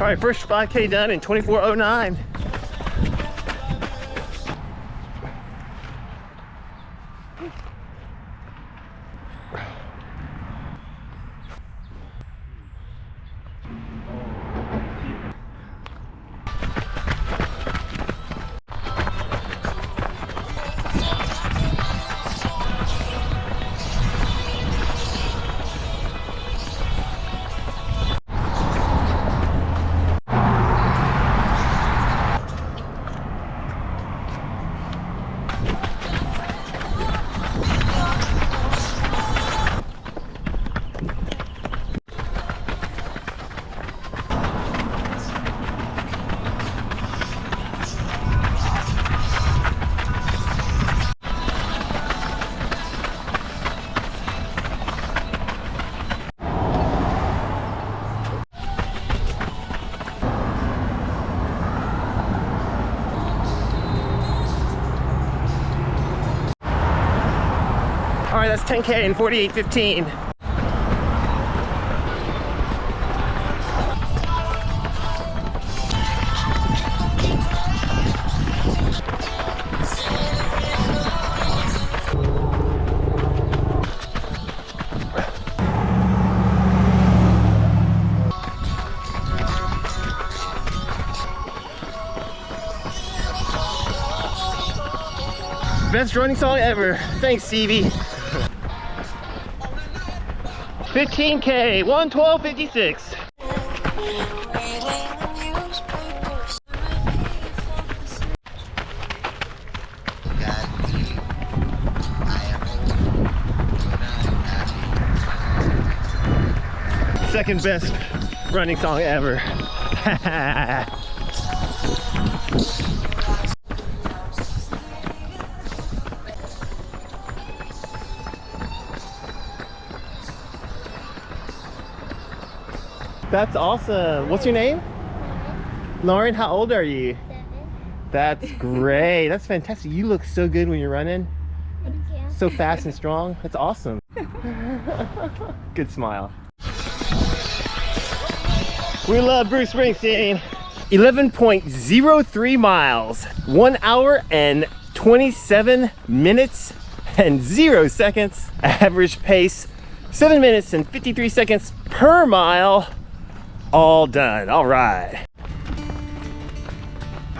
All right, first 5K done in 24:09. All right, that's 10K in 48:15. Best running song ever. Thanks, Stevie. 15K, 1:12:56. Second best running song ever. That's awesome. What's your name? Lauren, how old are you? 7. That's great. That's fantastic. You look so good when you're running. Thank you. So fast and strong. That's awesome. Good smile. We love Bruce Springsteen. 11.03 miles. 1 hour and 27 minutes and 0 seconds. Average pace 7 minutes and 53 seconds per mile. All done. All right.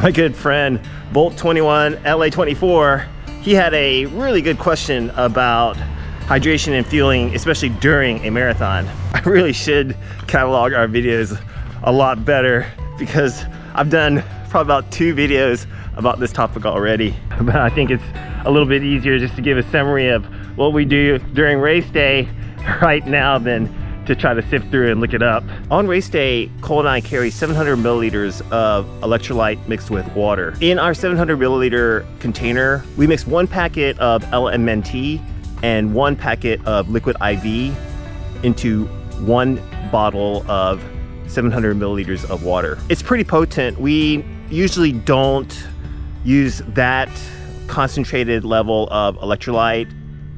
My good friend Bolt 21 LA 24, he had a really good question about hydration and fueling, especially during a marathon. I really should catalog our videos a lot better because I've done probably about 2 videos about this topic already. But I think it's a little bit easier just to give a summary of what we do during race day right now than to try to sift through and look it up. On race day, Cole and I carry 700 milliliters of electrolyte mixed with water. In our 700 milliliter container, we mix 1 packet of LMNT and 1 packet of liquid IV into 1 bottle of 700 milliliters of water. It's pretty potent. We usually don't use that concentrated level of electrolyte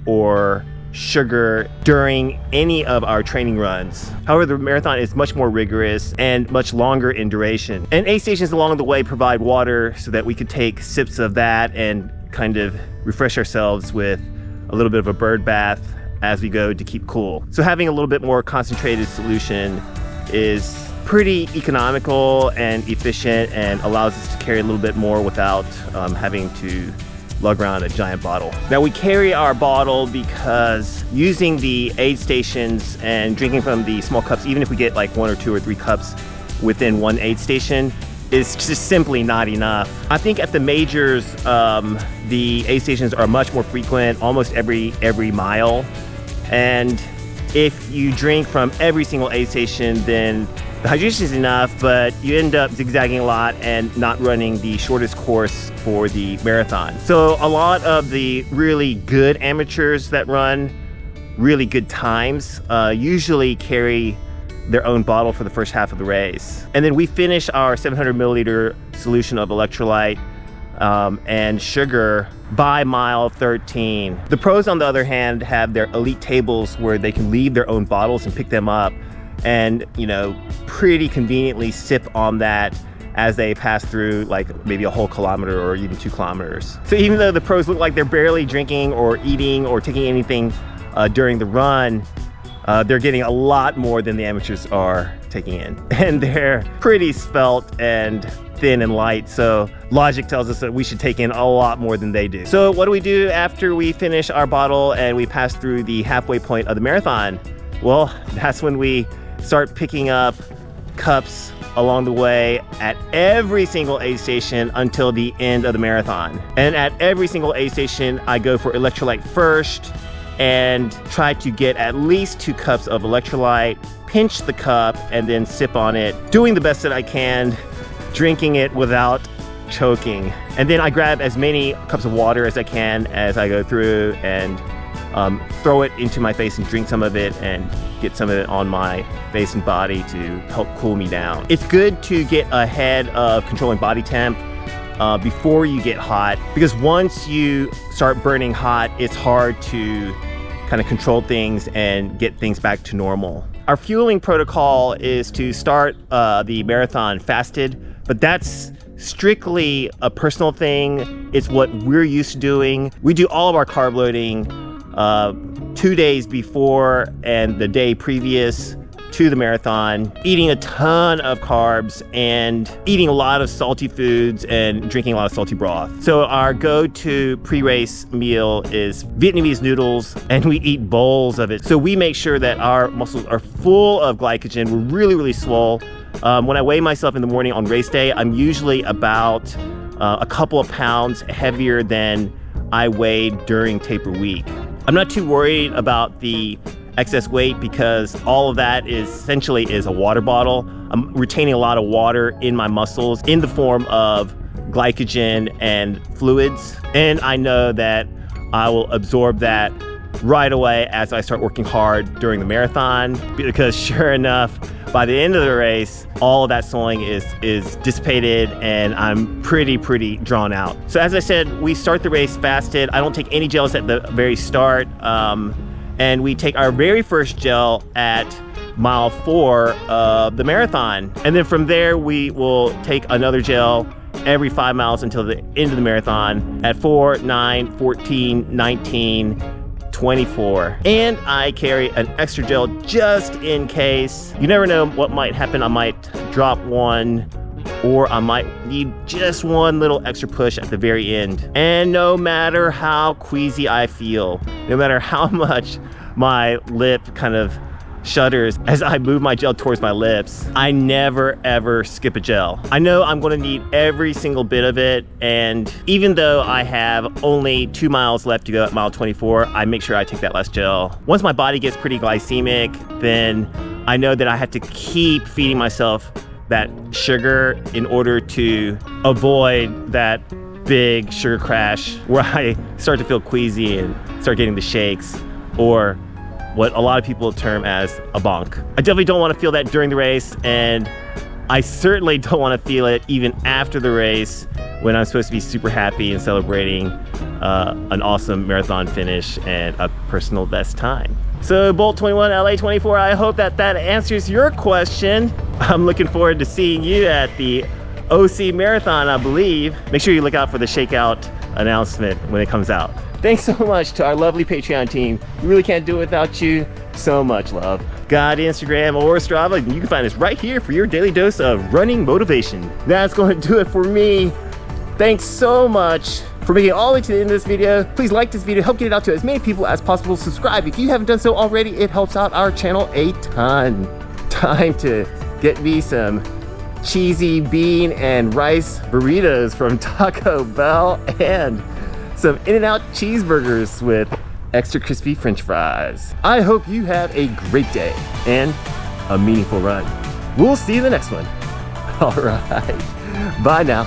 or sugar during any of our training runs. However, the marathon is much more rigorous and much longer in duration. And aid stations along the way provide water so that we could take sips of that and kind of refresh ourselves with a little bit of a bird bath as we go to keep cool. So having a little bit more concentrated solution is pretty economical and efficient and allows us to carry a little bit more without having to lug around a giant bottle. Now we carry our bottle because using the aid stations and drinking from the small cups, even if we get like 1 or 2 or 3 cups within 1 aid station, is just simply not enough. I think at the majors, the aid stations are much more frequent, almost every mile. And if you drink from every single aid station, then the hydration is enough, but you end up zigzagging a lot and not running the shortest course for the marathon. So a lot of the really good amateurs that run really good times usually carry their own bottle for the first half of the race. And then we finish our 700 milliliter solution of electrolyte and sugar by mile 13. The pros, on the other hand, have their elite tables where they can leave their own bottles and pick them up and, you know, pretty conveniently sip on that as they pass through like maybe a whole kilometer or even 2 kilometers. So even though the pros look like they're barely drinking or eating or taking anything during the run, they're getting a lot more than the amateurs are taking in. And they're pretty svelte and thin and light, so logic tells us that we should take in a lot more than they do. So what do we do after we finish our bottle and we pass through the halfway point of the marathon? Well, that's when we start picking up cups along the way at every single aid station until the end of the marathon. And at every single aid station, I go for electrolyte first and try to get at least 2 cups of electrolyte, pinch the cup, and then sip on it, doing the best that I can, drinking it without choking. And then I grab as many cups of water as I can as I go through and throw it into my face and drink some of it and get some of it on my face and body to help cool me down. It's good to get ahead of controlling body temp before you get hot, because once you start burning hot, it's hard to kind of control things and get things back to normal. Our fueling protocol is to start the marathon fasted, but that's strictly a personal thing. It's what we're used to doing. We do all of our carb loading 2 days before and the day previous to the marathon, eating a ton of carbs and eating a lot of salty foods and drinking a lot of salty broth. So our go-to pre-race meal is Vietnamese noodles, and we eat bowls of it. So we make sure that our muscles are full of glycogen. We're really, really swole. When I weigh myself in the morning on race day, I'm usually about a couple of pounds heavier than I weighed during taper week. I'm not too worried about the excess weight because all of that is essentially a water bottle. I'm retaining a lot of water in my muscles in the form of glycogen and fluids. And I know that I will absorb that right away as I start working hard during the marathon, because sure enough, by the end of the race, all of that swelling is dissipated and I'm pretty drawn out. So as I said, we start the race fasted. I don't take any gels at the very start. And we take our very first gel at mile 4 of the marathon. And then from there, we will take another gel every 5 miles until the end of the marathon at 4, 9, 14, 19, 24. And I carry an extra gel just in case. You never know what might happen. I might drop one, or I might need just one little extra push at the very end. And no matter how queasy I feel, no matter how much my lip kind of shudders as I move my gel towards my lips, I never ever skip a gel. I know I'm gonna need every single bit of it, and even though I have only 2 miles left to go at mile 24, I make sure I take that last gel. Once my body gets pretty glycemic, then I know that I have to keep feeding myself that sugar in order to avoid that big sugar crash where I start to feel queasy and start getting the shakes, or what a lot of people term as a bonk. I definitely don't want to feel that during the race, and I certainly don't want to feel it even after the race when I'm supposed to be super happy and celebrating an awesome marathon finish and a personal best time. So Bolt 21, LA 24, I hope that answers your question. I'm looking forward to seeing you at the OC Marathon, I believe. Make sure you look out for the shakeout announcement when it comes out. Thanks so much to our lovely Patreon team. We really can't do it without you. So much love. Got Instagram or Strava, and you can find us right here for your daily dose of running motivation. That's going to do it for me. Thanks so much for making it all the way to the end of this video. Please like this video, help get it out to as many people as possible. Subscribe if you haven't done so already. It helps out our channel a ton. Time to get me some cheesy bean and rice burritos from Taco Bell and some In-N-Out cheeseburgers with extra crispy French fries. I hope you have a great day and a meaningful run. We'll see you in the next one. All right, bye now.